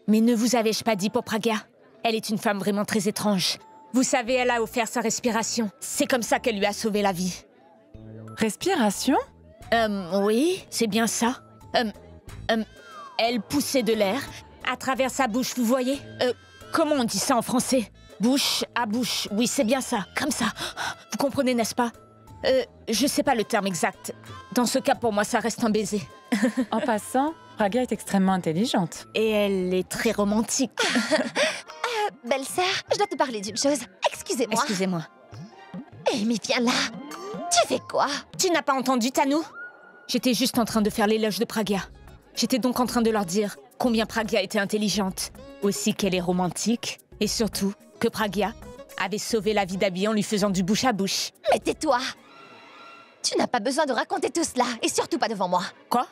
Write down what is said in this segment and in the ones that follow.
Mais ne vous avais-je pas dit pour Pragya? Elle est une femme vraiment très étrange. Vous savez, elle a offert sa respiration. C'est comme ça qu'elle lui a sauvé la vie. Respiration? Oui, c'est bien ça. Elle poussait de l'air à travers sa bouche, vous voyez? Comment on dit ça en français? Bouche à bouche, oui, c'est bien ça, comme ça. Vous comprenez, n'est-ce pas? Je sais pas le terme exact. Dans ce cas, pour moi, ça reste un baiser. En passant, Pragya est extrêmement intelligente. Et elle est très romantique. Belle-sœur, je dois te parler d'une chose. Excusez-moi. Excusez-moi. Amy, viens là. Tu fais quoi? Tu n'as pas entendu, Tanou? J'étais juste en train de faire l'éloge de Pragya. J'étais donc en train de leur dire combien Pragya était intelligente, aussi qu'elle est romantique, et surtout que Pragya avait sauvé la vie d'Abby en lui faisant du bouche à bouche. Mais tais-toi. Tu n'as pas besoin de raconter tout cela, et surtout pas devant moi. Quoi?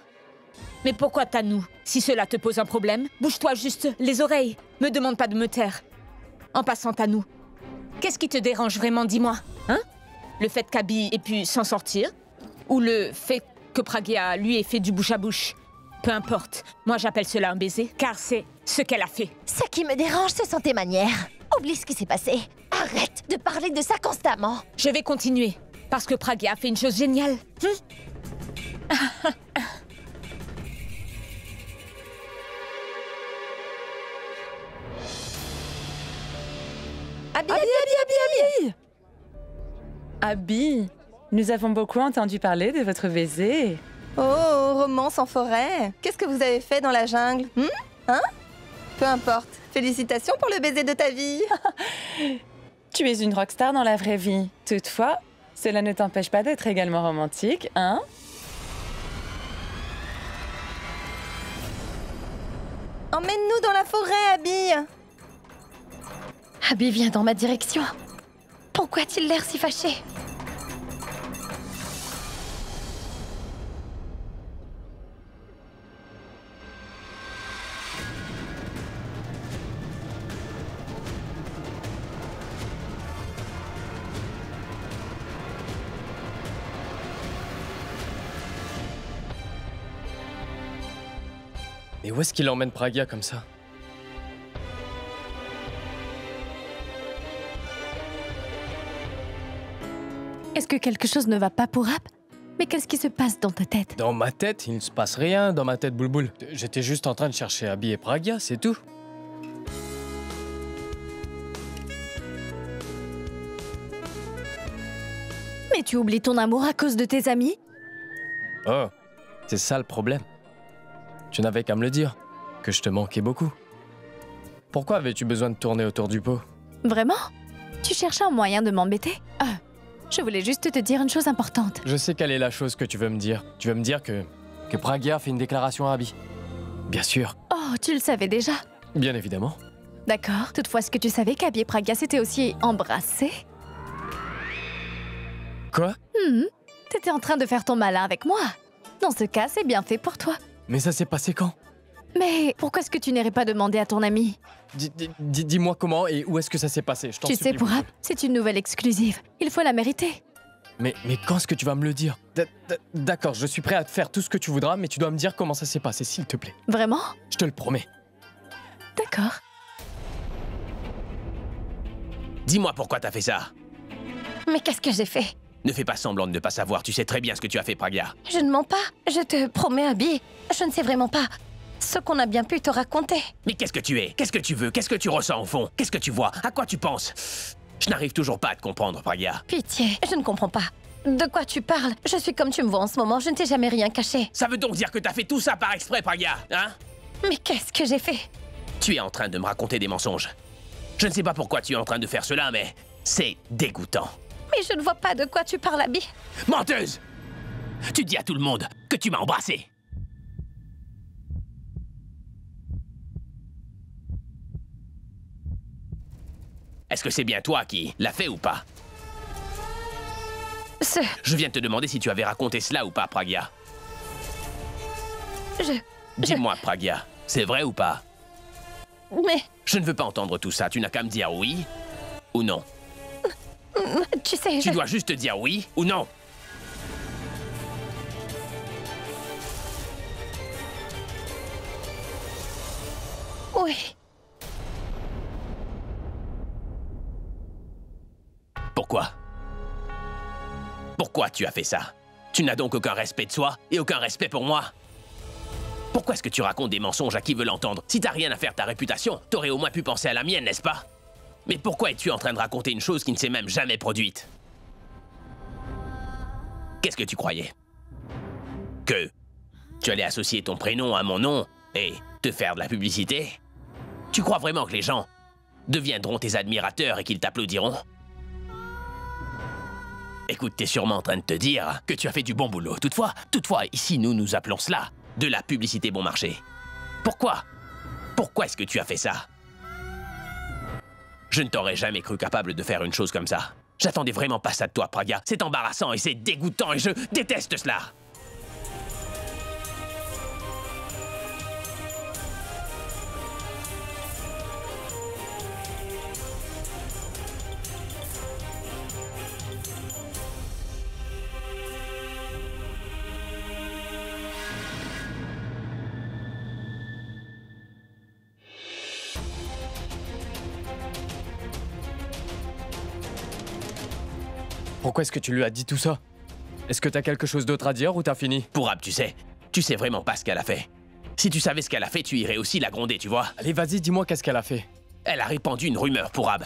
Mais pourquoi, Tanou? Si cela te pose un problème, bouge-toi juste les oreilles. Me demande pas de me taire. En passant, Tanou, qu'est-ce qui te dérange vraiment, dis-moi? Hein? Le fait qu'Abby ait pu s'en sortir? Ou le fait que Pragya lui ait fait du bouche à bouche? Peu importe, moi j'appelle cela un baiser, car c'est ce qu'elle a fait. Ce qui me dérange, ce sont tes manières. Oublie ce qui s'est passé. Arrête de parler de ça constamment. Je vais continuer, parce que Pragya a fait une chose géniale. Abby! Abby, nous avons beaucoup entendu parler de votre baiser. Oh, romance en forêt. Qu'est-ce que vous avez fait dans la jungle? Hein? Peu importe. Félicitations pour le baiser de ta vie. Tu es une rockstar dans la vraie vie. Toutefois, cela ne t'empêche pas d'être également romantique, hein? Emmène-nous dans la forêt, Abby. Abby vient dans ma direction. Pourquoi a-t-il l'air si fâché? Mais où est-ce qu'il emmène Pragya comme ça? Est-ce que quelque chose ne va pas pour Ab? Mais qu'est-ce qui se passe dans ta tête? Dans ma tête, il ne se passe rien dans ma tête, Boulboul. J'étais juste en train de chercher Abby et Pragya, c'est tout. Mais tu oublies ton amour à cause de tes amis? Oh, c'est ça le problème. Tu n'avais qu'à me le dire, que je te manquais beaucoup. Pourquoi avais-tu besoin de tourner autour du pot? Vraiment? Tu cherchais un moyen de m'embêter? Je voulais juste te dire une chose importante. Je sais quelle est la chose que tu veux me dire. Tu veux me dire que Pragya fait une déclaration à Abby. Bien sûr. Oh, tu le savais déjà? Bien évidemment. D'accord. Toutefois, est-ce que tu savais qu'Abby et Pragya s'étaient aussi embrassés? Quoi? T'étais en train de faire ton malin avec moi. Dans ce cas, c'est bien fait pour toi. Mais ça s'est passé quand? Mais pourquoi est-ce que tu n'irais pas demander à ton ami? Dis-moi comment et où est-ce que ça s'est passé, je t'en Tu supplie, sais, pour Boulboul. Ab, c'est une nouvelle exclusive. Il faut la mériter. Mais quand est-ce que tu vas me le dire? D'accord, je suis prêt à te faire tout ce que tu voudras, mais tu dois me dire comment ça s'est passé, s'il te plaît. Vraiment? Je te le promets. D'accord. Dis-moi pourquoi t'as fait ça. Mais qu'est-ce que j'ai fait? Ne fais pas semblant de ne pas savoir, tu sais très bien ce que tu as fait, Pragya. Je ne mens pas. Je te promets, Abby. Je ne sais vraiment pas ce qu'on a bien pu te raconter. Mais qu'est-ce que tu es? Qu'est-ce que tu veux? Qu'est-ce que tu ressens au fond? Qu'est-ce que tu vois? À quoi tu penses? Je n'arrive toujours pas à te comprendre, Pragya. Pitié, je ne comprends pas. De quoi tu parles? Je suis comme tu me vois en ce moment, je ne t'ai jamais rien caché. Ça veut donc dire que t'as fait tout ça par exprès, Pragya, hein? Mais qu'est-ce que j'ai fait? Tu es en train de me raconter des mensonges. Je ne sais pas pourquoi tu es en train de faire cela, mais c'est dégoûtant. Mais je ne vois pas de quoi tu parles, Abby. Menteuse! Tu dis à tout le monde que tu m'as embrassé. Est-ce que c'est bien toi qui l'as fait ou pas? Je viens de te demander si tu avais raconté cela ou pas, Pragya. Dis-moi, Pragya, c'est vrai ou pas? Mais Je ne veux pas entendre tout ça, tu n'as qu'à me dire oui ou non. tu sais, Tu dois juste dire oui ou non. Oui. Pourquoi? Pourquoi tu as fait ça? Tu n'as donc aucun respect de soi et aucun respect pour moi? Pourquoi est-ce que tu racontes des mensonges à qui veut l'entendre? Si t'as rien à faire de ta réputation, t'aurais au moins pu penser à la mienne, n'est-ce pas? Mais pourquoi es-tu en train de raconter une chose qui ne s'est même jamais produite? Qu'est-ce que tu croyais? Que tu allais associer ton prénom à mon nom et te faire de la publicité? Tu crois vraiment que les gens deviendront tes admirateurs et qu'ils t'applaudiront? Écoute, t'es sûrement en train de te dire que tu as fait du bon boulot. Toutefois, ici, nous appelons cela de la publicité bon marché. Pourquoi? Pourquoi est-ce que tu as fait ça? Je ne t'aurais jamais cru capable de faire une chose comme ça. J'attendais vraiment pas ça de toi, Pragya. C'est embarrassant et c'est dégoûtant et je déteste cela. Pourquoi est-ce que tu lui as dit tout ça? Est-ce que t'as quelque chose d'autre à dire ou t'as fini? Pourab, tu sais vraiment pas ce qu'elle a fait. Si tu savais ce qu'elle a fait, tu irais aussi la gronder, tu vois. Allez, vas-y, dis-moi qu'est-ce qu'elle a fait. Elle a répandu une rumeur, Pourab.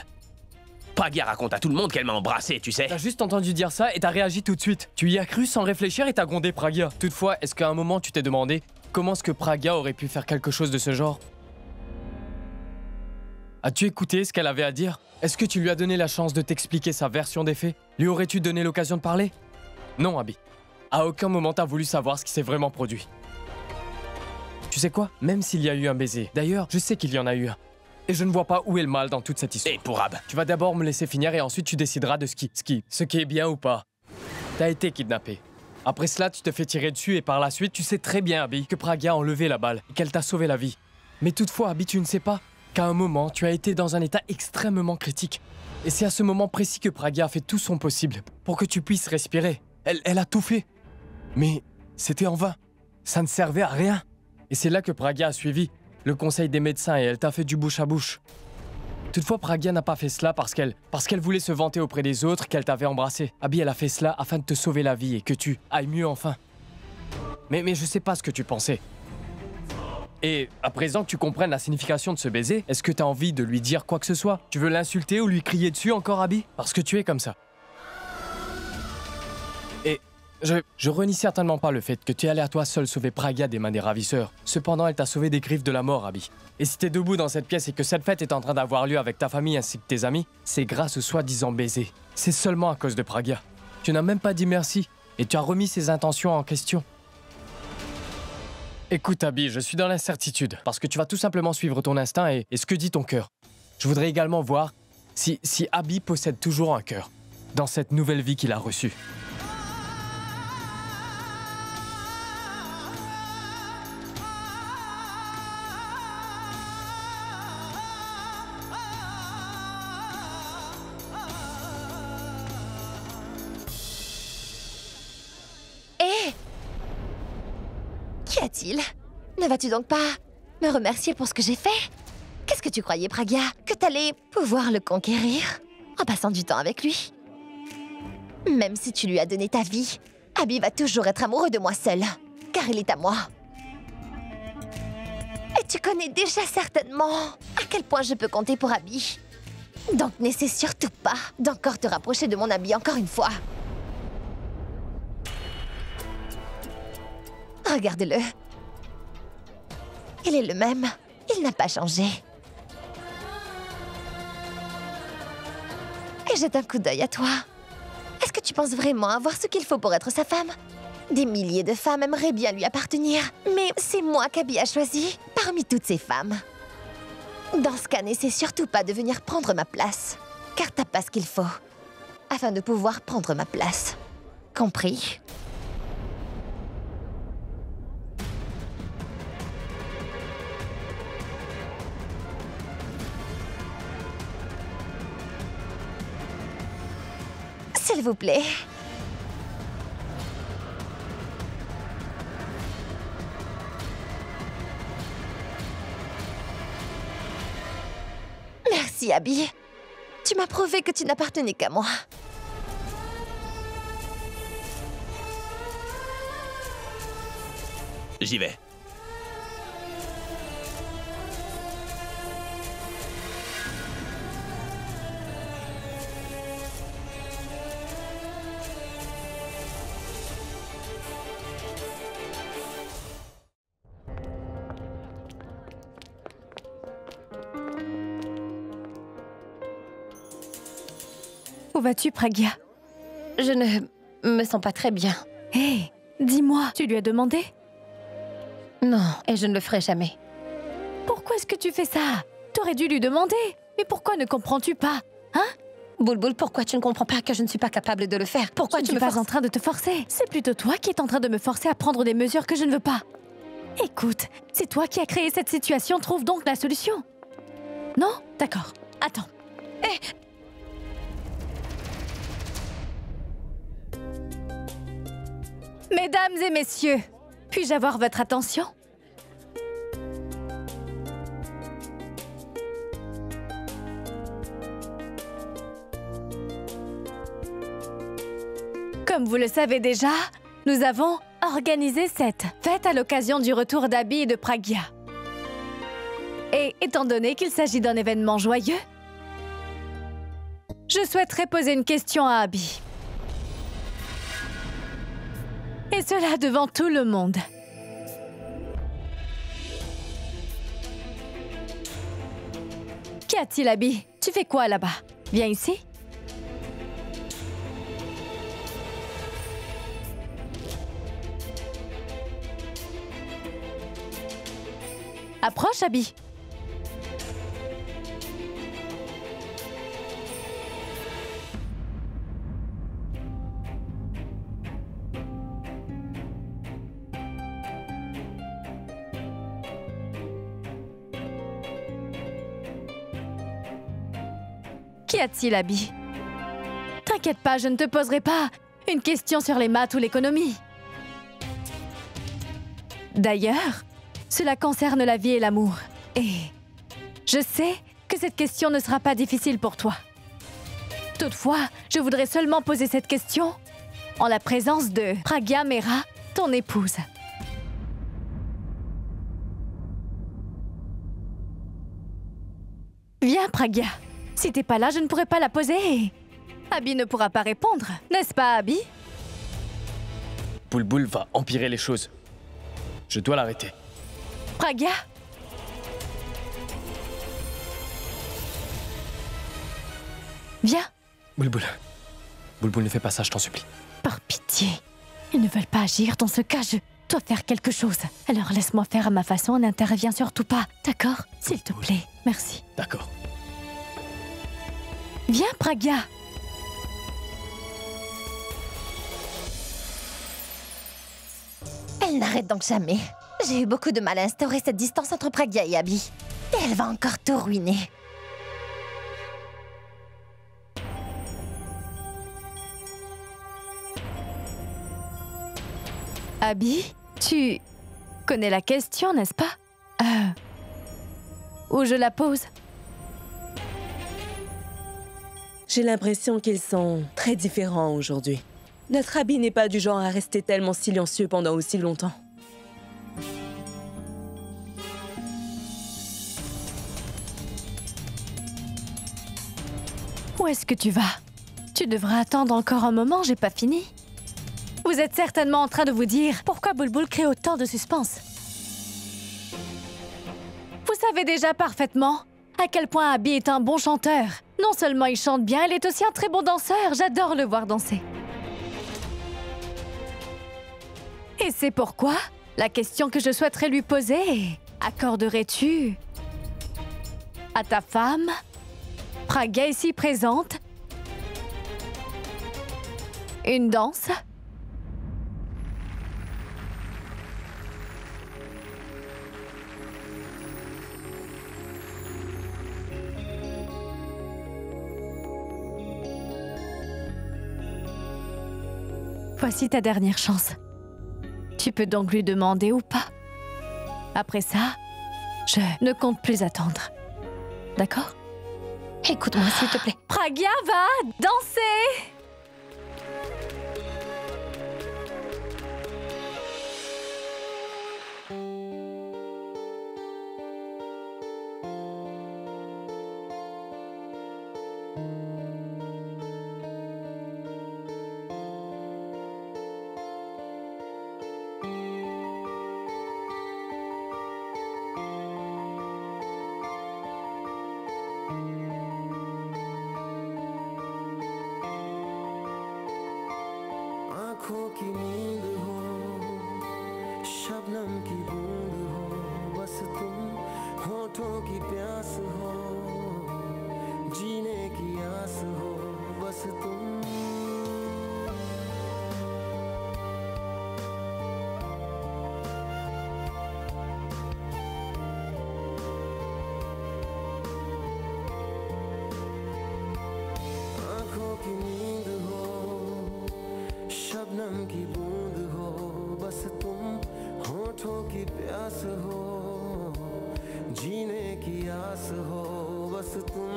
Pragya raconte à tout le monde qu'elle m'a embrassé, tu sais. T'as juste entendu dire ça et t'as réagi tout de suite. Tu y as cru sans réfléchir et t'as grondé Pragya. Toutefois, est-ce qu'à un moment tu t'es demandé comment est-ce que Pragya aurait pu faire quelque chose de ce genre? As-tu écouté ce qu'elle avait à dire? Est-ce que tu lui as donné la chance de t'expliquer sa version des faits? Lui aurais-tu donné l'occasion de parler? Non, Abby. À aucun moment t'as voulu savoir ce qui s'est vraiment produit. Tu sais quoi? Même s'il y a eu un baiser. D'ailleurs, je sais qu'il y en a eu un. Et je ne vois pas où est le mal dans toute cette histoire. Et Pourab, Tu vas d'abord me laisser finir et ensuite tu décideras de ce qui est bien ou pas. T'as été kidnappé. Après cela, tu te fais tirer dessus et par la suite, tu sais très bien, Abby, que Pragya a enlevé la balle et qu'elle t'a sauvé la vie. Mais toutefois, Abby, tu ne sais pas qu'à un moment, tu as été dans un état extrêmement critique. Et c'est à ce moment précis que Pragya a fait tout son possible pour que tu puisses respirer. Elle a tout fait. Mais c'était en vain. Ça ne servait à rien. Et c'est là que Pragya a suivi le conseil des médecins et elle t'a fait du bouche à bouche. Toutefois, Pragya n'a pas fait cela parce qu'elle voulait se vanter auprès des autres qu'elle t'avait embrassé. Abby, elle a fait cela afin de te sauver la vie et que tu ailles mieux enfin. Mais je sais pas ce que tu pensais. Et à présent que tu comprennes la signification de ce baiser, est-ce que t'as envie de lui dire quoi que ce soit? Tu veux l'insulter ou lui crier dessus encore, Abby? Parce que tu es comme ça. Et je renie certainement pas le fait que tu es allé à toi seul sauver Pragya des mains des ravisseurs. Cependant, elle t'a sauvé des griffes de la mort, Abby. Et si t'es debout dans cette pièce et que cette fête est en train d'avoir lieu avec ta famille ainsi que tes amis, c'est grâce au soi-disant baiser. C'est seulement à cause de Pragya. Tu n'as même pas dit merci et tu as remis ses intentions en question. Écoute, Abby, je suis dans l'incertitude, parce que tu vas tout simplement suivre ton instinct et ce que dit ton cœur. Je voudrais également voir si Abby possède toujours un cœur, dans cette nouvelle vie qu'il a reçue. Qu'y a-t-il? Ne vas-tu donc pas me remercier pour ce que j'ai fait? Qu'est-ce que tu croyais, Pragya? Que t'allais pouvoir le conquérir en passant du temps avec lui? Même si tu lui as donné ta vie, Abby va toujours être amoureux de moi seul, car il est à moi. Et tu connais déjà certainement à quel point je peux compter pour Abby. Donc n'essaie surtout pas d'encore te rapprocher de mon Abby encore une fois. Regarde-le. Il est le même. Il n'a pas changé. Et jette un coup d'œil à toi. Est-ce que tu penses vraiment avoir ce qu'il faut pour être sa femme? Des milliers de femmes aimeraient bien lui appartenir, mais c'est moi qu'Abby a choisi parmi toutes ces femmes. Dans ce cas, n'essaie surtout pas de venir prendre ma place, car t'as pas ce qu'il faut, afin de pouvoir prendre ma place. Compris? S'il vous plaît. Merci, Abby. Tu m'as prouvé que tu n'appartenais qu'à moi. J'y vais. Où vas-tu, Pragya? Je ne me sens pas très bien. Hé, dis-moi, tu lui as demandé? Non, et je ne le ferai jamais. Pourquoi est-ce que tu fais ça? T'aurais dû lui demander. Mais pourquoi ne comprends-tu pas? Hein? Boulboul, pourquoi tu ne comprends pas que je ne suis pas capable de le faire? Pourquoi Je ne tu suis me pas forces? en train de te forcer. C'est plutôt toi qui es en train de me forcer à prendre des mesures que je ne veux pas. Écoute, c'est toi qui as créé cette situation, trouve donc la solution. Non? D'accord. Attends. Mesdames et messieurs, puis-je avoir votre attention? Comme vous le savez déjà, nous avons organisé cette fête à l'occasion du retour d'Abby et de Pragya. Et étant donné qu'il s'agit d'un événement joyeux, je souhaiterais poser une question à Abby. Et cela devant tout le monde. Qu'y a-t-il, Abby? Tu fais quoi là-bas? Viens ici. Approche, Abby. Qu'y a-t-il, Abby? T'inquiète pas, je ne te poserai pas une question sur les maths ou l'économie. D'ailleurs, cela concerne la vie et l'amour. Et je sais que cette question ne sera pas difficile pour toi. Toutefois, je voudrais seulement poser cette question en la présence de Pragya Mera, ton épouse. Viens, Pragya. Si t'es pas là, je ne pourrai pas la poser. Abby ne pourra pas répondre, n'est-ce pas, Abby? Boulboul va empirer les choses. Je dois l'arrêter. Pragya? Viens. Boulboul. Boulboul, ne fais pas ça, je t'en supplie. Par pitié. Ils ne veulent pas agir. Dans ce cas, je dois faire quelque chose. Alors laisse-moi faire à ma façon, n'interviens surtout pas. D'accord? S'il te plaît. Merci. D'accord. Viens, Pragya. Elle n'arrête donc jamais. J'ai eu beaucoup de mal à instaurer cette distance entre Pragya et Abby. Et elle va encore tout ruiner. Abby, tu connais la question, n'est-ce pas? Où je la pose? J'ai l'impression qu'ils sont très différents aujourd'hui. Notre Abby n'est pas du genre à rester tellement silencieux pendant aussi longtemps. Où est-ce que tu vas? Tu devras attendre encore un moment, j'ai pas fini. Vous êtes certainement en train de vous dire pourquoi Boulboul crée autant de suspense. Vous savez déjà parfaitement à quel point Abby est un bon chanteur. Non seulement il chante bien, il est aussi un très bon danseur. J'adore le voir danser. Et c'est pourquoi la question que je souhaiterais lui poser est: accorderais-tu à ta femme, Pragya ici présente, une danse? Voici ta dernière chance. Tu peux donc lui demander ou pas. Après ça, je ne compte plus attendre. D'accord? Écoute-moi, s'il te plaît. Pragya va danser. आँखों की नींद हो, शबनम की बूंद हो, बस तुम होठों की प्यास हो, जीने की आस हो, बस तुम। आँखों की नींद हो, शबनम की बूंद हो, बस तुम होठों की प्यास हो, जीने की आस हो, बस तुम।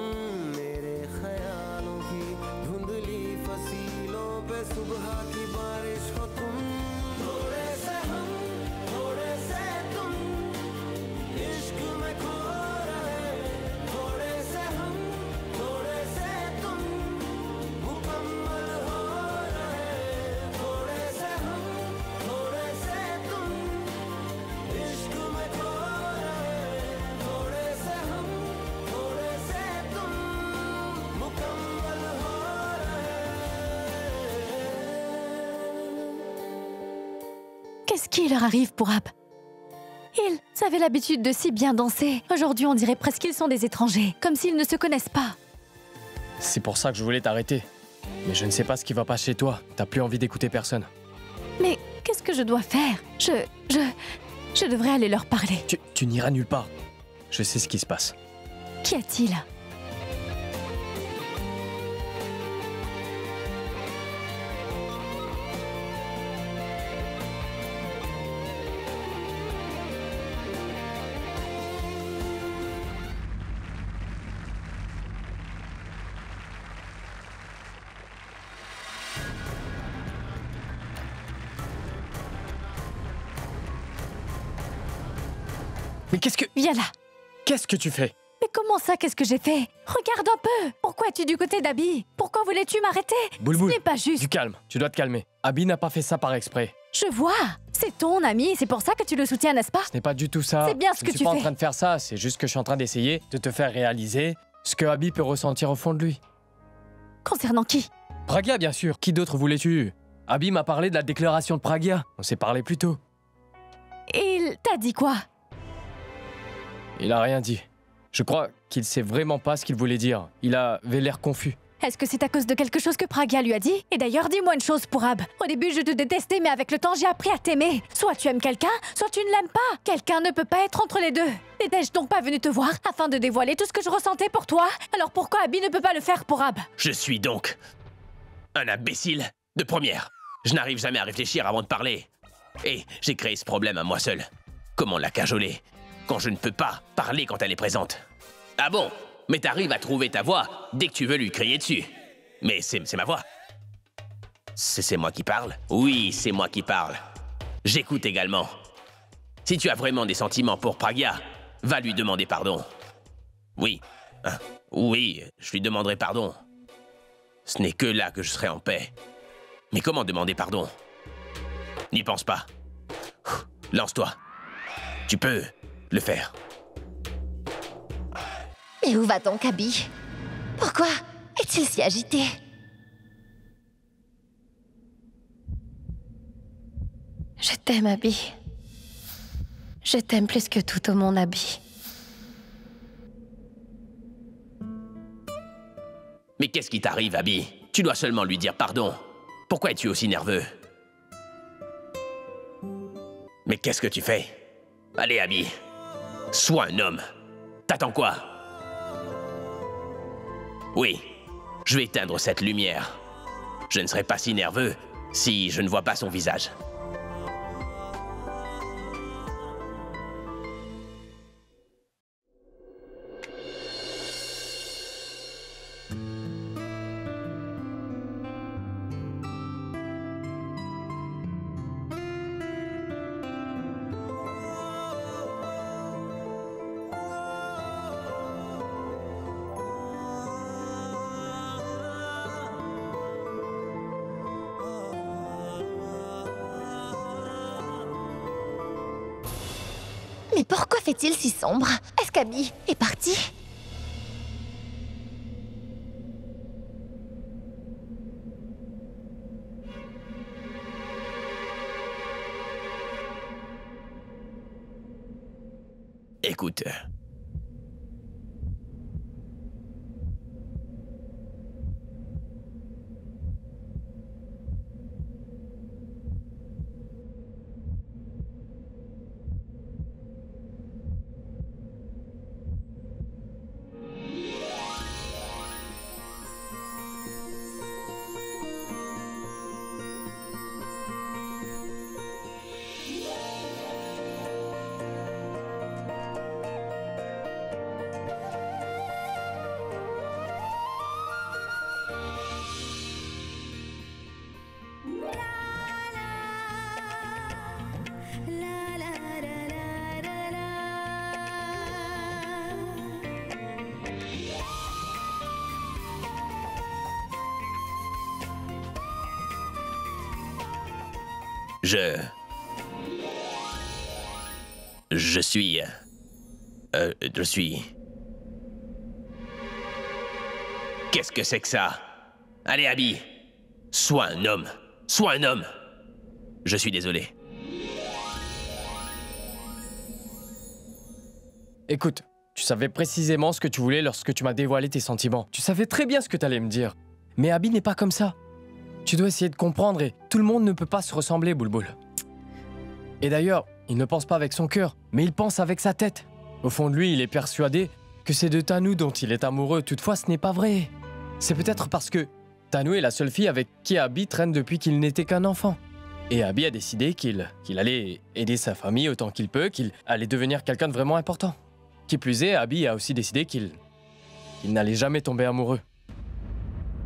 मेरे ख्यालों की धुंधली फसीलों पे सुबह की बारिश हो तुम। थोड़े से हम, थोड़े से तुम, इश्क में खो रहे। थोड़े से हम, थोड़े से तुम, मुकम्मल हो रहे। थोड़े से हम, थोड़े से तुम, इश्क में खो रहे। थोड़े से हम, थोड़े से तुम, मुकम्मल हो रहे। Qu'est-ce qui leur arrive pour Ab? Ils avaient l'habitude de si bien danser. Aujourd'hui, on dirait presque qu'ils sont des étrangers, comme s'ils ne se connaissent pas. C'est pour ça que je voulais t'arrêter. Mais je ne sais pas ce qui va pas chez toi. T'as plus envie d'écouter personne. Mais qu'est-ce que je dois faire? Je devrais aller leur parler. Tu n'iras nulle part. Je sais ce qui se passe. Qu'y a-t-il? Mais qu'est-ce que... Viens là. Qu'est-ce que tu fais? Mais comment ça, qu'est-ce que j'ai fait? Regarde un peu. Pourquoi es-tu du côté d'Abby? Pourquoi voulais-tu m'arrêter? Boulboul, Ce n'est pas juste. du calme. Tu dois te calmer. Abby n'a pas fait ça par exprès. Je vois. C'est ton ami, c'est pour ça que tu le soutiens, n'est-ce pas? Ce n'est pas du tout ça. C'est bien ce Je que ne suis tu pas en fais. train de faire ça. C'est juste que je suis en train d'essayer de te faire réaliser ce que Abby peut ressentir au fond de lui. Concernant qui? Pragya, bien sûr. Qui d'autre voulais-tu? Abby m'a parlé de la déclaration de Pragya. On s'est parlé plus tôt. Il t'a dit quoi? Il a rien dit. Je crois qu'il sait vraiment pas ce qu'il voulait dire. Il avait l'air confus. Est-ce que c'est à cause de quelque chose que Pragya lui a dit? Et d'ailleurs, dis-moi une chose pour Ab. Au début, je te détestais, mais avec le temps, j'ai appris à t'aimer. Soit tu aimes quelqu'un, soit tu ne l'aimes pas. Quelqu'un ne peut pas être entre les deux. N'étais-je donc pas venu te voir afin de dévoiler tout ce que je ressentais pour toi? Alors pourquoi Abby ne peut pas le faire pour Ab? Je suis donc un imbécile de première. Je n'arrive jamais à réfléchir avant de parler. Et j'ai créé ce problème à moi seul. Comment la cajoler quand je ne peux pas parler quand elle est présente? Ah bon? Mais t'arrives à trouver ta voix dès que tu veux lui crier dessus. Mais c'est ma voix. C'est moi qui parle? Oui, c'est moi qui parle. J'écoute également. Si tu as vraiment des sentiments pour Pragya, va lui demander pardon. Oui. Hein? Oui, je lui demanderai pardon. Ce n'est que là que je serai en paix. Mais comment demander pardon? N'y pense pas. Lance-toi. Tu peux le faire. Mais où va donc, Abby? Pourquoi est-il si agité? Je t'aime, Abby. Je t'aime plus que tout au monde, Abby. Mais qu'est-ce qui t'arrive, Abby? Tu dois seulement lui dire pardon. Pourquoi es-tu aussi nerveux? Mais qu'est-ce que tu fais? Allez, Abby. Sois un homme. T'attends quoi? Oui, je vais éteindre cette lumière. Je ne serai pas si nerveux si je ne vois pas son visage. Mais pourquoi fait-il si sombre? Est-ce qu'Abby est partie? Écoute. Je suis... Qu'est-ce que c'est que ça? Allez, Abby. Sois un homme. Sois un homme. Je suis désolé. Écoute, tu savais précisément ce que tu voulais lorsque tu m'as dévoilé tes sentiments. Tu savais très bien ce que t'allais me dire. Mais Abby n'est pas comme ça. Tu dois essayer de comprendre et tout le monde ne peut pas se ressembler, Boulboul. Et d'ailleurs, il ne pense pas avec son cœur, mais il pense avec sa tête. Au fond de lui, il est persuadé que c'est de Tanou dont il est amoureux. Toutefois, ce n'est pas vrai. C'est peut-être parce que Tanou est la seule fille avec qui Abby traîne depuis qu'il n'était qu'un enfant. Et Abby a décidé qu'il allait aider sa famille autant qu'il peut, qu'il allait devenir quelqu'un de vraiment important. Qui plus est, Abby a aussi décidé qu'il n'allait jamais tomber amoureux.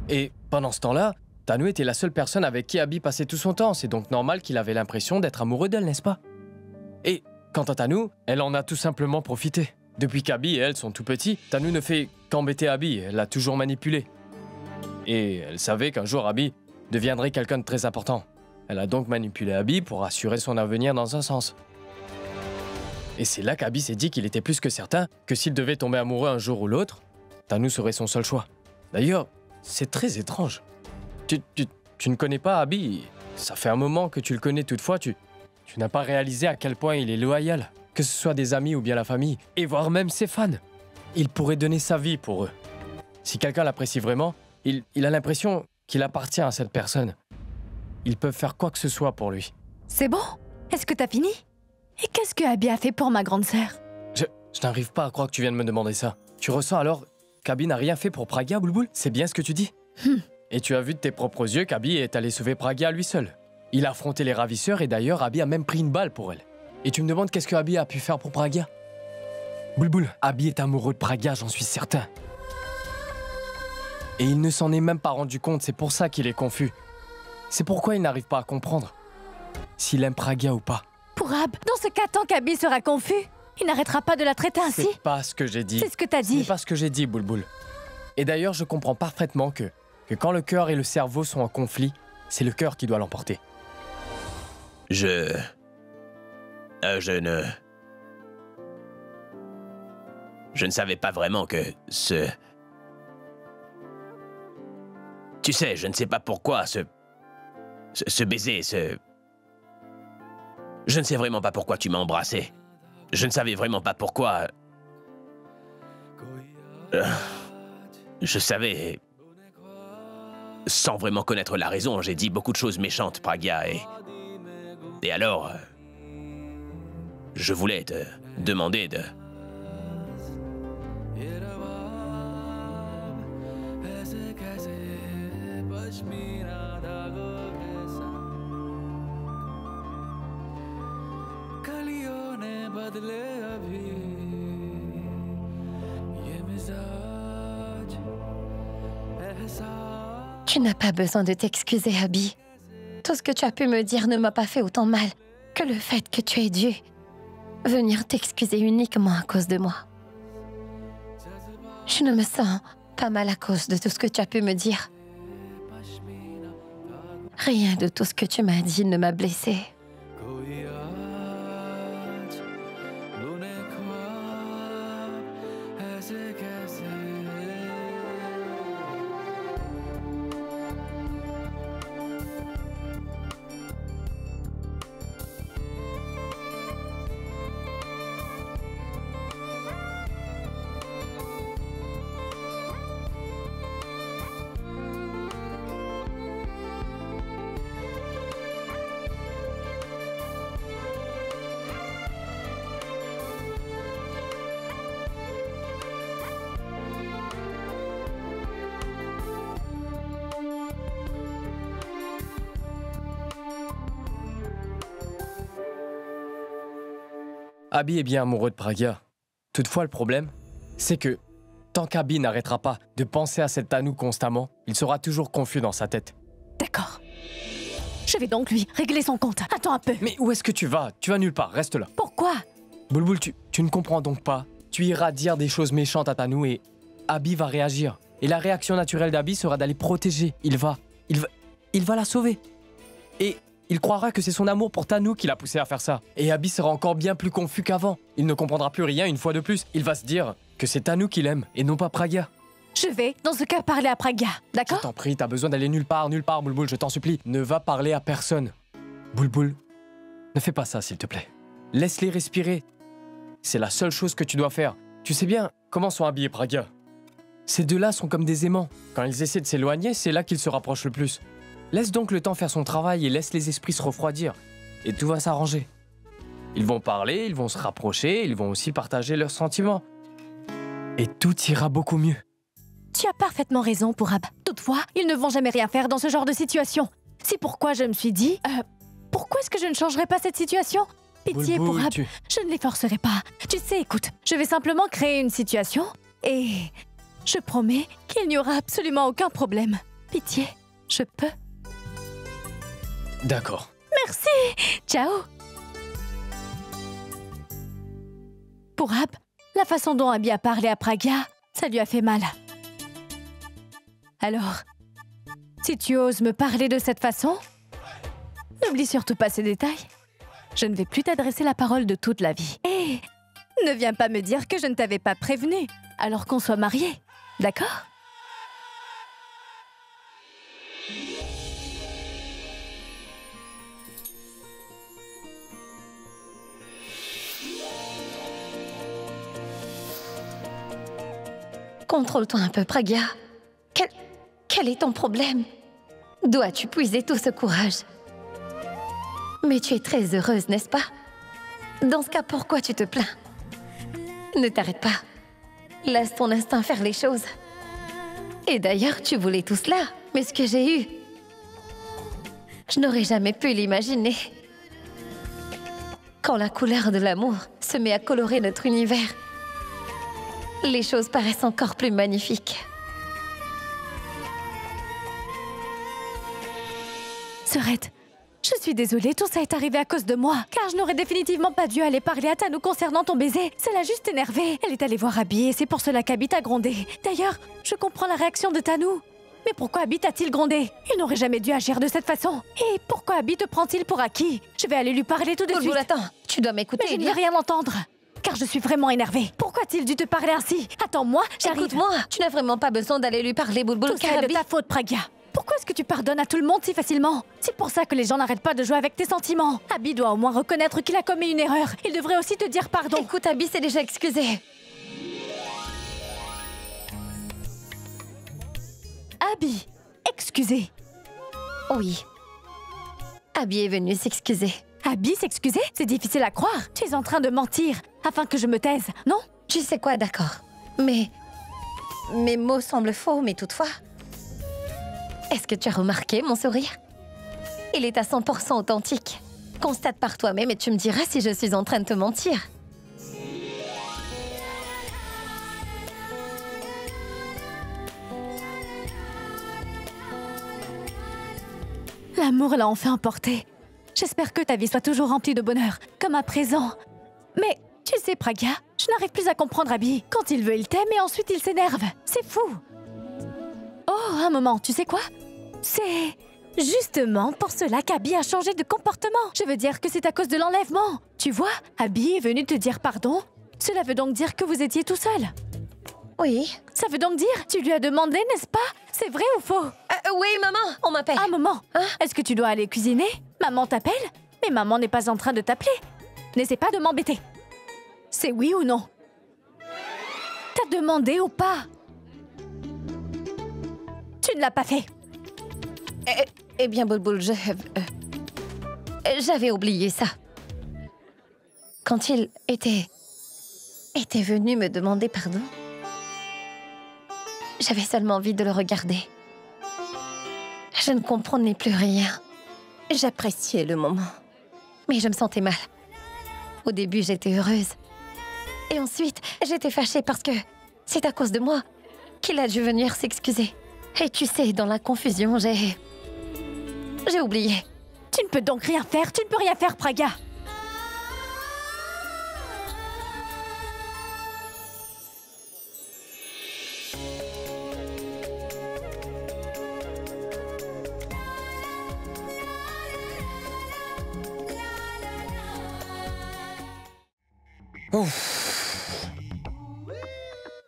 Et pendant ce temps-là, Tanou était la seule personne avec qui Abby passait tout son temps. C'est donc normal qu'il avait l'impression d'être amoureux d'elle, n'est-ce pas? Et quant à Tanou, elle en a tout simplement profité. Depuis qu'Abby et elle sont tout petits, Tanou ne fait qu'embêter Abby. Elle l'a toujours manipulée. Et elle savait qu'un jour Abby deviendrait quelqu'un de très important. Elle a donc manipulé Abby pour assurer son avenir dans un sens. Et c'est là qu'Abby s'est dit qu'il était plus que certain que s'il devait tomber amoureux un jour ou l'autre, Tanou serait son seul choix. D'ailleurs, c'est très étrange. Tu ne connais pas Abby. Ça fait un moment que tu le connais, toutefois, tu n'as pas réalisé à quel point il est loyal, que ce soit des amis ou bien la famille, et voire même ses fans. Il pourrait donner sa vie pour eux. Si quelqu'un l'apprécie vraiment, il a l'impression qu'il appartient à cette personne. Ils peuvent faire quoi que ce soit pour lui. C'est bon? Est-ce que t'as fini? Et qu'est-ce que Abby a fait pour ma grande sœur? Je n'arrive pas à croire que tu viens de me demander ça. Tu ressens alors qu'Abby n'a rien fait pour Pragya, Boulboul? C'est bien ce que tu dis? Et tu as vu de tes propres yeux qu'Abby est allé sauver Pragya lui seul. Il a affronté les ravisseurs et d'ailleurs, Abby a même pris une balle pour elle. Et tu me demandes qu'est-ce que Abby a pu faire pour Pragya? Boulboul, Abby est amoureux de Pragya, j'en suis certain. Et il ne s'en est même pas rendu compte, c'est pour ça qu'il est confus. C'est pourquoi il n'arrive pas à comprendre s'il aime Pragya ou pas. Pour Ab, dans ce cas, tant qu'Abby sera confus, il n'arrêtera pas de la traiter ainsi. C'est pas ce que j'ai dit. C'est ce que t'as dit. C'est pas ce que j'ai dit, Boulboul. Et d'ailleurs, je comprends parfaitement que quand le cœur et le cerveau sont en conflit, c'est le cœur qui doit l'emporter. Je ne savais pas vraiment que ce... Tu sais, je ne sais pas pourquoi ce baiser, Je ne sais vraiment pas pourquoi tu m'as embrassé. Je ne savais vraiment pas pourquoi... Je savais... Sans vraiment connaître la raison, j'ai dit beaucoup de choses méchantes, Pragya, et alors... Je voulais te demander de... Tu n'as pas besoin de t'excuser, Abby. Tout ce que tu as pu me dire ne m'a pas fait autant mal que le fait que tu aies dû venir t'excuser uniquement à cause de moi. Je ne me sens pas mal à cause de tout ce que tu as pu me dire. Rien de tout ce que tu m'as dit ne m'a blessée. बुने ख्वाब ऐसे कैसे Abby est bien amoureux de Pragya. Toutefois, le problème, c'est que tant qu'Abby n'arrêtera pas de penser à cette Tanu constamment, il sera toujours confus dans sa tête. D'accord. Je vais donc lui régler son compte. Attends un peu. Mais où est-ce que tu vas? Tu vas nulle part, reste là. Pourquoi? Bulbul, tu ne comprends donc pas. Tu iras dire des choses méchantes à Tanu et Abby va réagir. Et la réaction naturelle d'Abby sera d'aller protéger. Il va la sauver. Et il croira que c'est son amour pour Tanu qui l'a poussé à faire ça. Et Abby sera encore bien plus confus qu'avant. Il ne comprendra plus rien une fois de plus. Il va se dire que c'est Tanu qu'il aime et non pas Pragya. Je vais, dans ce cas, parler à Pragya, Je d'accord? t'en prie, t'as besoin d'aller nulle part, Bulbul, je t'en supplie. Ne va parler à personne. Bulbul, ne fais pas ça, s'il te plaît. Laisse-les respirer. C'est la seule chose que tu dois faire. Tu sais bien comment sont habillés Pragya. Ces deux-là sont comme des aimants. Quand ils essaient de s'éloigner, c'est là qu'ils se rapprochent le plus. Laisse donc le temps faire son travail et laisse les esprits se refroidir. Et tout va s'arranger. Ils vont parler, ils vont se rapprocher, ils vont aussi partager leurs sentiments. Et tout ira beaucoup mieux. Tu as parfaitement raison, Pourab. Toutefois, ils ne vont jamais rien faire dans ce genre de situation. C'est pourquoi je me suis dit... pourquoi est-ce que je ne changerais pas cette situation? Pitié, Bulbul, Pourab, je ne les forcerai pas. Tu sais, écoute, je vais simplement créer une situation et... je promets qu'il n'y aura absolument aucun problème. Pitié, je peux. D'accord. Merci. Ciao. Pourab, la façon dont Abby a parlé à Pragya, ça lui a fait mal. Alors, si tu oses me parler de cette façon, n'oublie surtout pas ces détails. Je ne vais plus t'adresser la parole de toute la vie. Et ne viens pas me dire que je ne t'avais pas prévenu, alors qu'on soit mariés, d'accord? Contrôle-toi un peu, Pragya. Quel est ton problème? D'où as-tu puisé tout ce courage? Mais tu es très heureuse, n'est-ce pas? Dans ce cas, pourquoi tu te plains? Ne t'arrête pas. Laisse ton instinct faire les choses. Et d'ailleurs, tu voulais tout cela, mais ce que j'ai eu, je n'aurais jamais pu l'imaginer. Quand la couleur de l'amour se met à colorer notre univers, les choses paraissent encore plus magnifiques. Serette, je suis désolée, tout ça est arrivé à cause de moi, car je n'aurais définitivement pas dû aller parler à Tanu concernant ton baiser. Ça l'a juste énervée. Elle est allée voir Abby et c'est pour cela qu'Abby t'a grondé. D'ailleurs, je comprends la réaction de Tanu. Mais pourquoi Abby t'a-t-il grondé? Il n'aurait jamais dû agir de cette façon. Et pourquoi Abby te prend-il pour acquis? Je vais aller lui parler tout de suite. Attends, tu dois m'écouter. Mais je ne veux rien entendre, car je suis vraiment énervée. Pourquoi a-t-il dû te parler ainsi? Attends-moi, j'arrive. Écoute-moi, tu n'as vraiment pas besoin d'aller lui parler, Bulbul. Tout ça est de ta faute, Pragya. Pourquoi est-ce que tu pardonnes à tout le monde si facilement? C'est pour ça que les gens n'arrêtent pas de jouer avec tes sentiments. Abby doit au moins reconnaître qu'il a commis une erreur. Il devrait aussi te dire pardon. Écoute, Abby s'est déjà excusée. Abby, excusez. Oui. Abby est venue s'excuser. Abby s'excuser? C'est difficile à croire. Tu es en train de mentir afin que je me taise, non? Tu sais quoi, d'accord. Mais... mes mots semblent faux, mais toutefois... Est-ce que tu as remarqué mon sourire? Il est à 100% authentique. Constate par toi-même et tu me diras si je suis en train de te mentir. L'amour l'a enfin emporté. J'espère que ta vie soit toujours remplie de bonheur, comme à présent. Mais, tu sais, Pragya, je n'arrive plus à comprendre Abby. Quand il veut, il t'aime et ensuite il s'énerve. C'est fou. Oh, un moment, tu sais quoi? justement pour cela qu'Abby a changé de comportement. Je veux dire que c'est à cause de l'enlèvement. Tu vois, Abby est venue te dire pardon. Cela veut donc dire que vous étiez tout seul. Oui. Ça veut donc dire, tu lui as demandé, n'est-ce pas? C'est vrai ou faux? Oui, maman, on m'appelle. Un moment. Est-ce que tu dois aller cuisiner? Maman t'appelle? Mais maman n'est pas en train de t'appeler. N'essaie pas de m'embêter. C'est oui ou non? T'as demandé ou pas? Tu ne l'as pas fait. Eh bien, Boulboul, j'avais oublié ça. Quand il était venu me demander pardon, j'avais seulement envie de le regarder. Je ne comprenais plus rien. J'appréciais le moment, mais je me sentais mal. Au début, j'étais heureuse. Et ensuite, j'étais fâchée parce que c'est à cause de moi qu'il a dû venir s'excuser. Et tu sais, dans la confusion, j'ai oublié. Tu ne peux donc rien faire. Tu ne peux rien faire, Praga.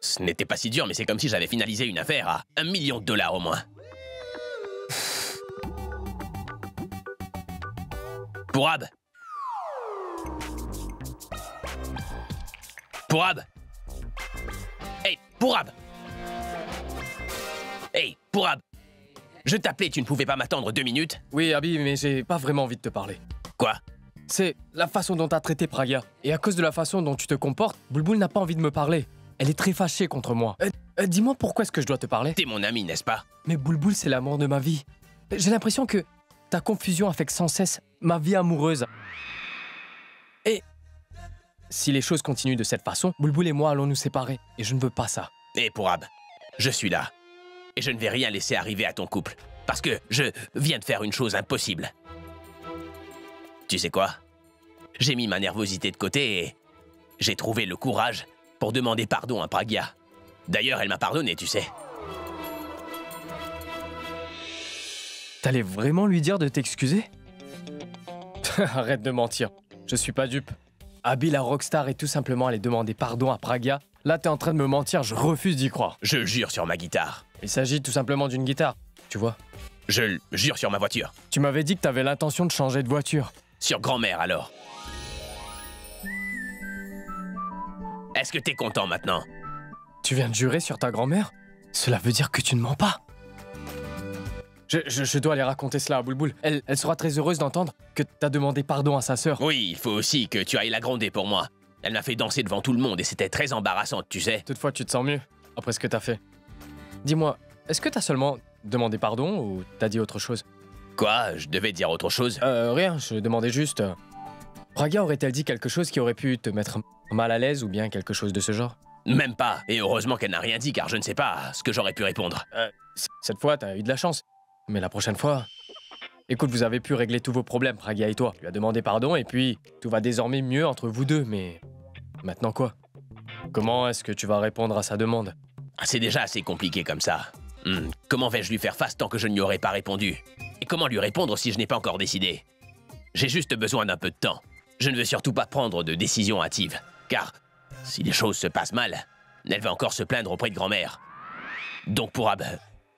Ce n'était pas si dur, mais c'est comme si j'avais finalisé une affaire à $1 million au moins. Pourab! Pourab! Hey, Pourab! Hey, Pourab! Je t'appelais, tu ne pouvais pas m'attendre 2 minutes? Oui, Abby, mais j'ai pas vraiment envie de te parler. Quoi? C'est la façon dont t'as traité Praga. Et à cause de la façon dont tu te comportes, Boulboul n'a pas envie de me parler. Elle est très fâchée contre moi. Dis-moi pourquoi est-ce que je dois te parler? T'es mon ami, n'est-ce pas? Mais Boulboul, c'est l'amour de ma vie. J'ai l'impression que ta confusion affecte sans cesse ma vie amoureuse. Et si les choses continuent de cette façon, Boulboul et moi allons nous séparer. Et je ne veux pas ça. Hé, Pourab, je suis là. Et je ne vais rien laisser arriver à ton couple. Parce que je viens de faire une chose impossible. Tu sais quoi? J'ai mis ma nervosité de côté et j'ai trouvé le courage pour demander pardon à Pragya. D'ailleurs, elle m'a pardonné, tu sais. T'allais vraiment lui dire de t'excuser? Arrête de mentir. Je suis pas dupe. Abby, la rockstar, est tout simplement allée demander pardon à Pragya. Là, t'es en train de me mentir, je refuse d'y croire. Je jure sur ma guitare. Il s'agit tout simplement d'une guitare, tu vois. Je jure sur ma voiture. Tu m'avais dit que t'avais l'intention de changer de voiture. Sur grand-mère, alors. Est-ce que t'es content maintenant? Tu viens de jurer sur ta grand-mère? Cela veut dire que tu ne mens pas. Je dois aller raconter cela à Boulboul. Elle sera très heureuse d'entendre que t'as demandé pardon à sa sœur. Oui, il faut aussi que tu ailles la gronder pour moi. Elle m'a fait danser devant tout le monde et c'était très embarrassant, tu sais. Toutefois, tu te sens mieux après ce que t'as fait. Dis-moi, est-ce que t'as seulement demandé pardon ou t'as dit autre chose? Quoi? Je devais dire autre chose? Rien, je demandais juste... Pragya aurait-elle dit quelque chose qui aurait pu te mettre mal à l'aise ou bien quelque chose de ce genre? Même pas. Et heureusement qu'elle n'a rien dit car je ne sais pas ce que j'aurais pu répondre. Cette fois, t'as eu de la chance. Mais la prochaine fois... Écoute, vous avez pu régler tous vos problèmes, Pragya et toi. Tu lui as demandé pardon et puis tout va désormais mieux entre vous deux, mais... Maintenant quoi? Comment est-ce que tu vas répondre à sa demande? C'est déjà assez compliqué comme ça. Comment vais-je lui faire face tant que je ne lui aurais pas répondu? Et comment lui répondre si je n'ai pas encore décidé? J'ai juste besoin d'un peu de temps. Je ne veux surtout pas prendre de décision hâtive, car si les choses se passent mal, elle va encore se plaindre auprès de grand-mère. Donc Pourab,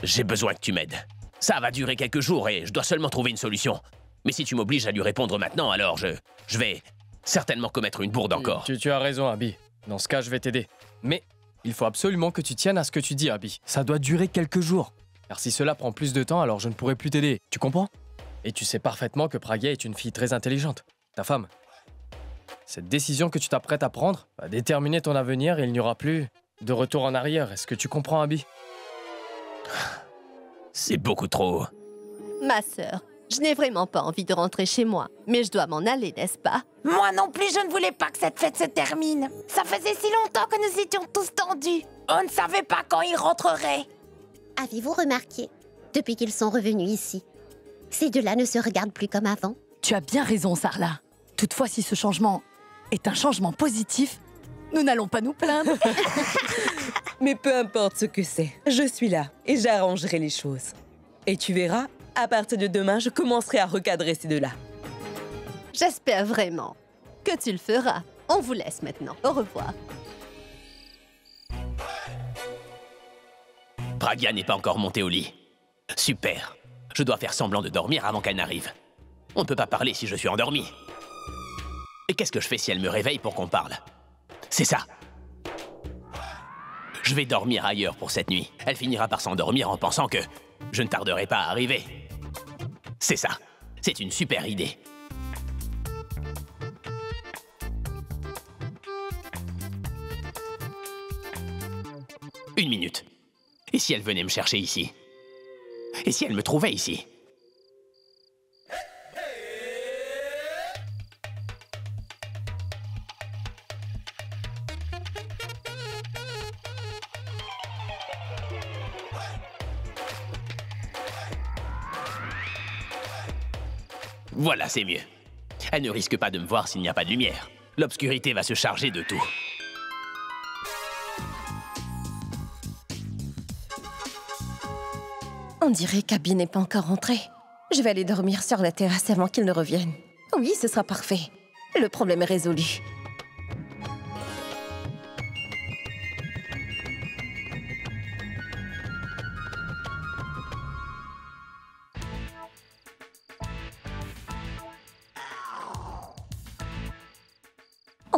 j'ai besoin que tu m'aides. Ça va durer quelques jours et je dois seulement trouver une solution. Mais si tu m'obliges à lui répondre maintenant, alors je vais certainement commettre une bourde encore. Tu as raison, Abby. Dans ce cas, je vais t'aider. Mais il faut absolument que tu tiennes à ce que tu dis, Abby. Ça doit durer quelques jours. Car si cela prend plus de temps, alors je ne pourrai plus t'aider. Tu comprends? Et tu sais parfaitement que Pragya est une fille très intelligente. Ta femme. Cette décision que tu t'apprêtes à prendre va déterminer ton avenir et il n'y aura plus de retour en arrière. Est-ce que tu comprends, Abby? C'est beaucoup trop. Ma sœur, je n'ai vraiment pas envie de rentrer chez moi, mais je dois m'en aller, n'est-ce pas? Moi non plus, je ne voulais pas que cette fête se termine. Ça faisait si longtemps que nous étions tous tendus. On ne savait pas quand ils rentreraient. Avez-vous remarqué, depuis qu'ils sont revenus ici, ces deux-là ne se regardent plus comme avant? Tu as bien raison, Sarla. Toutefois, si ce changement est un changement positif, nous n'allons pas nous plaindre. Mais peu importe ce que c'est, je suis là et j'arrangerai les choses. Et tu verras, À partir de demain, je commencerai à recadrer ces deux-là. J'espère vraiment que tu le feras. On vous laisse maintenant. Au revoir. Pragya n'est pas encore montée au lit. Super. Je dois faire semblant de dormir avant qu'elle n'arrive. On ne peut pas parler si je suis endormi. Et qu'est-ce que je fais si elle me réveille pour qu'on parle? C'est ça. Je vais dormir ailleurs pour cette nuit. Elle finira par s'endormir en pensant que je ne tarderai pas à arriver. C'est ça. C'est une super idée. Une minute. Et si elle venait me chercher ici? Et si elle me trouvait ici? Voilà, c'est mieux. Elle ne risque pas de me voir s'il n'y a pas de lumière. L'obscurité va se charger de tout. On dirait qu'Abby n'est pas encore rentré. Je vais aller dormir sur la terrasse avant qu'il ne revienne. Oui, ce sera parfait. Le problème est résolu.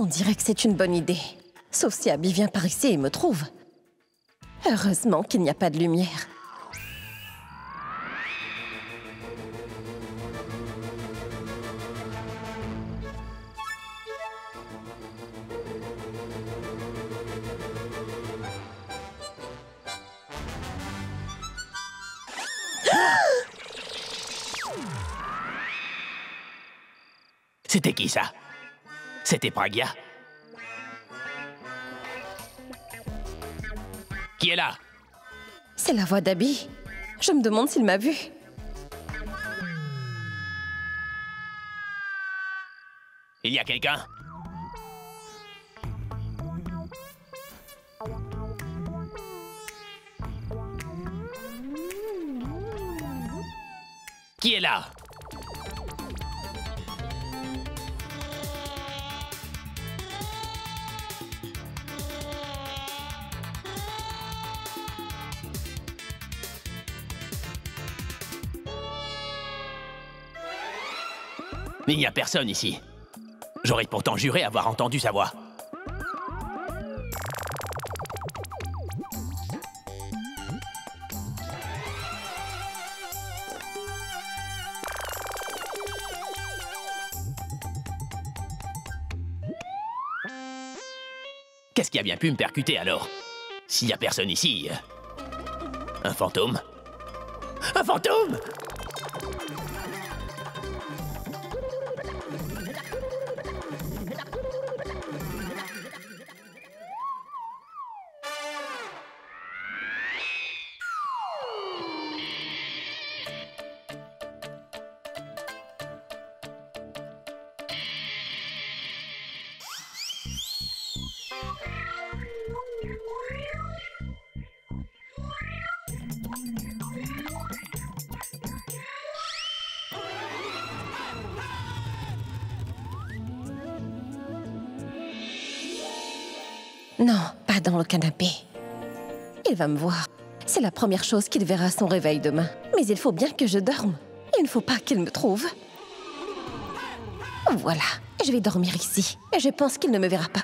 On dirait que c'est une bonne idée. Sauf si Abby vient par ici et me trouve. Heureusement qu'il n'y a pas de lumière. C'était qui ça? C'était Pragya? Qui est là? C'est la voix d'Abby. Je me demande s'il m'a vue. Il y a quelqu'un? Qui est là? Il n'y a personne ici. J'aurais pourtant juré avoir entendu sa voix. Qu'est-ce qui a bien pu me percuter alors? S'il n'y a personne ici... Un fantôme? Un fantôme! Non, pas dans le canapé. Il va me voir. C'est la première chose qu'il verra à son réveil demain. Mais il faut bien que je dorme. Il ne faut pas qu'il me trouve. Voilà, je vais dormir ici. Et je pense qu'il ne me verra pas.